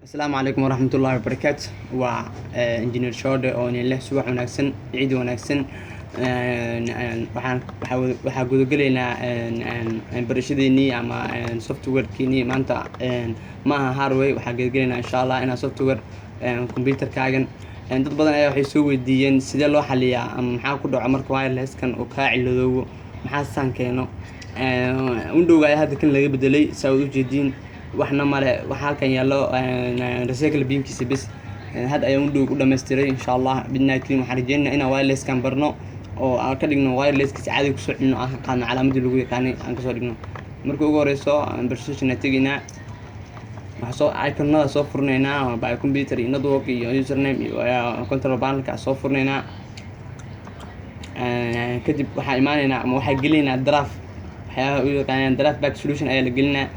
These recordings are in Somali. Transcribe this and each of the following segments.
السلام عليكم ورحمة الله وبركاته وإنجنير شودة oo nin leh subax wanaagsan ciid wanaagsan waxaan guda galaynaa barashadeennii ama softwarekiinii maanta ma aha hardware waxaan guda galaynaa insha Allah inaan software computerkaagan dad badan ayaa waxay soo weydiiyeen sidee loo xaliyaa ama maxaa ku dhaco marka wirelesskan uu kaa ciladoobo maxaa saan keeno Windows ayaa hadda kan laga bedelay saa u jeedin waxna male waxa halkan yaalo recycle binkiisa bas had ayaan Windows u dhameystiray insha Allah bidnaa kaliya waxaan rajeynayaa inaan wireless kan barno oo aan ka dhigno wireless kiisa caadi ku soo celino aan qaadno calaamadii lagu yaqaanay aan ka soo dhigno marka ugu horeyso barashadana tagina waxa soo iconada soo furneynaa by computer iyo network iyo username iyo control panel ka soo furneynaa kadib waxa imaanaynaa ama waxa gelinaynaa draft waxyaabo u yaqaanaan draft back solution ayaa la gelinaa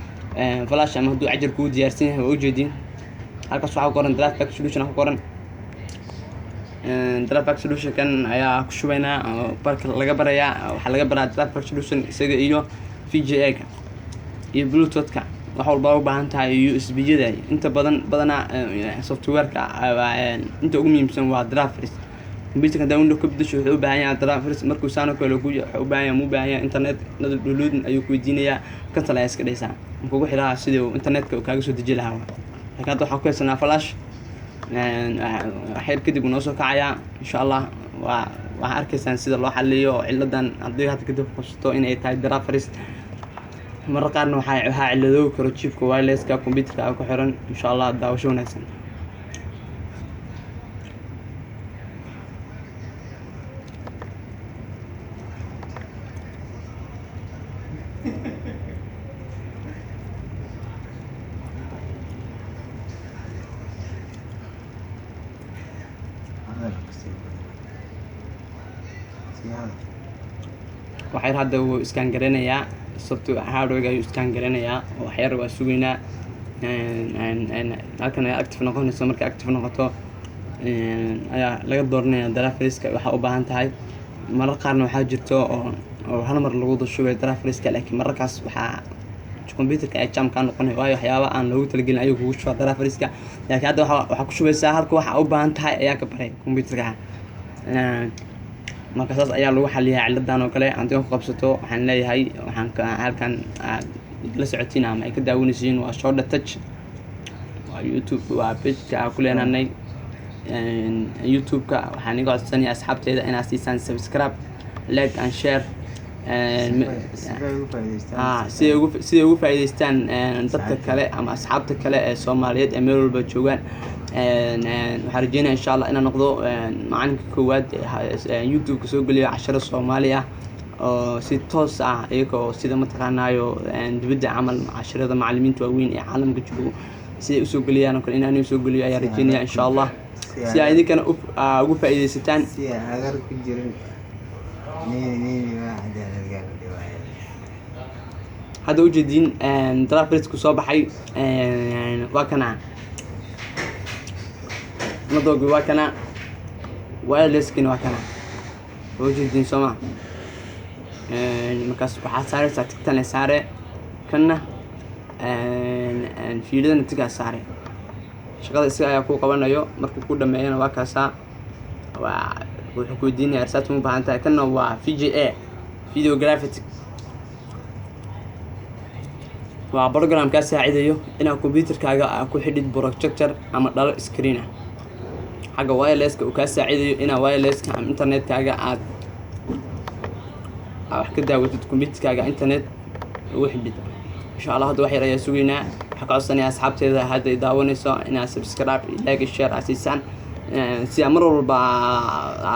flash ama haduu ajar ku diyaarsan yahay oo jeedin halkaas waxa ku qoran draft back solution ku qoran draft back solution kan ayaa ku shubaynaa barka laga barayaa waxa laga baraa draft back solution isaga iyo VGA ka iyo bluetooth ka wax walba u baahan tahay USB-yada inta badana software-ka inta ugu muhiimsan waa draft computerka da Windows ka bedesho wuxuu u baahan yahay draft markuu saano kale ku u baahan yahay internet download ayuu ku weydiinayaa kan tala iska dhaysaa kugu xiraa sidoo internetka kaaga soo deji lahaa laakiin waxa ku haysanaa flash waxay kadib noo soo kacaya insha Allah waxa arkaysaan sida loo xaliyo ciladan haddii hadda kadib qabsato in ay tahay draft marka qaarna waxa cilado karo chipka wireless ka computerka ku xiran insha Allah daawasho wanaagsan waxay hadda uu iskaan garanayaa software hardware ayuu iskaan garanayaa oo waxyar waa sugeynaa halkan ay active noqonayso marka active noqoto ayaa laga dooranayaa drafriska waxa u baahan tahay marar qaarna waxa jirto oo hal mar lagu dashubay drafriska laakiin markaas waxa computerka ay jam ka noqonay waayo waxyaabo aan loogu talagelin ayuu kugu shubaa drafriska laakiin hadda waxa ku shubaysaa halka waxa u baahan tahay ayaa ka baray computerka marka saas ayaa lagu xaliyaa ciladan oo kale aan ku qabsato waxaan leeyahay waxaan halkan la socotina ama ay ka daawanaysiin waa Shoda Touch waa YouTube waa page-ka ku leenaanay YouTube-ka waxaan iga codsanayaa asxaabteeda inay siisaan subscribe like and share si ugu faa'iideystaan dadka kale ama asxaabta kale ee Soomaaliyeed ee meel walba joogaan waxaan rajeynayaa insha Allah inaan noqdo macalinka koowaad YouTube ka soo geliyo casharo Soomaali ah oo si toos ah iyagoo sida mataqaanaayo dibadda camal casharada macallimiinta waaweyn ee caalamka joogo si ay u soo geliyaan oo kale inaan soo geliyo ayaan rajeynayaa insha Allah si ay idinkana ugu faa'iideysataan si agar ku jirin hadda u jeedin draft ku soo baxay waa kana madoogi waa kana wireless kin waa kana oo jeedin soma markaas waxa saaraysaa tigtan la saare kana fiilada tiga saare shaqada isaga ayaa ku qabanayo markuu ku dhameeyana waa kaasa wuxuu ku diinaya arsaad u baahan tahay kana waa VGA video graphics waa program ka saacidayo inaad computerkaaga ku xidhid projector ama dhalo screen ah xagga wireless ka uu ka saacidayo inaad wireless ka ama internetkaaga aad wax ka daawatid computerkaaga internet ugu xidhid insha Allah hadda wax yar ayaa sugeynaa waxa ka codsanayaa asxaabteeda hadda ay daawanayso inaad subscribe like share asiisaan si amar walba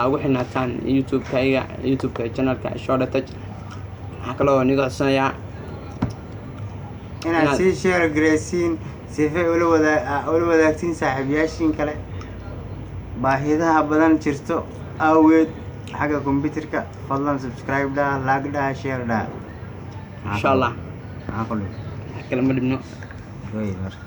ugu xirnaataan YouTube-ka channel-ka Shoda Touch waxa kale oo niga codsanayaa inaad si share gareysiin sifay ula wadaagtiin saaxiibayaashiin kale baahidaha badan jirto awgeed xagga computerka fadlan subscribe like share insha Allah kala ma dhibno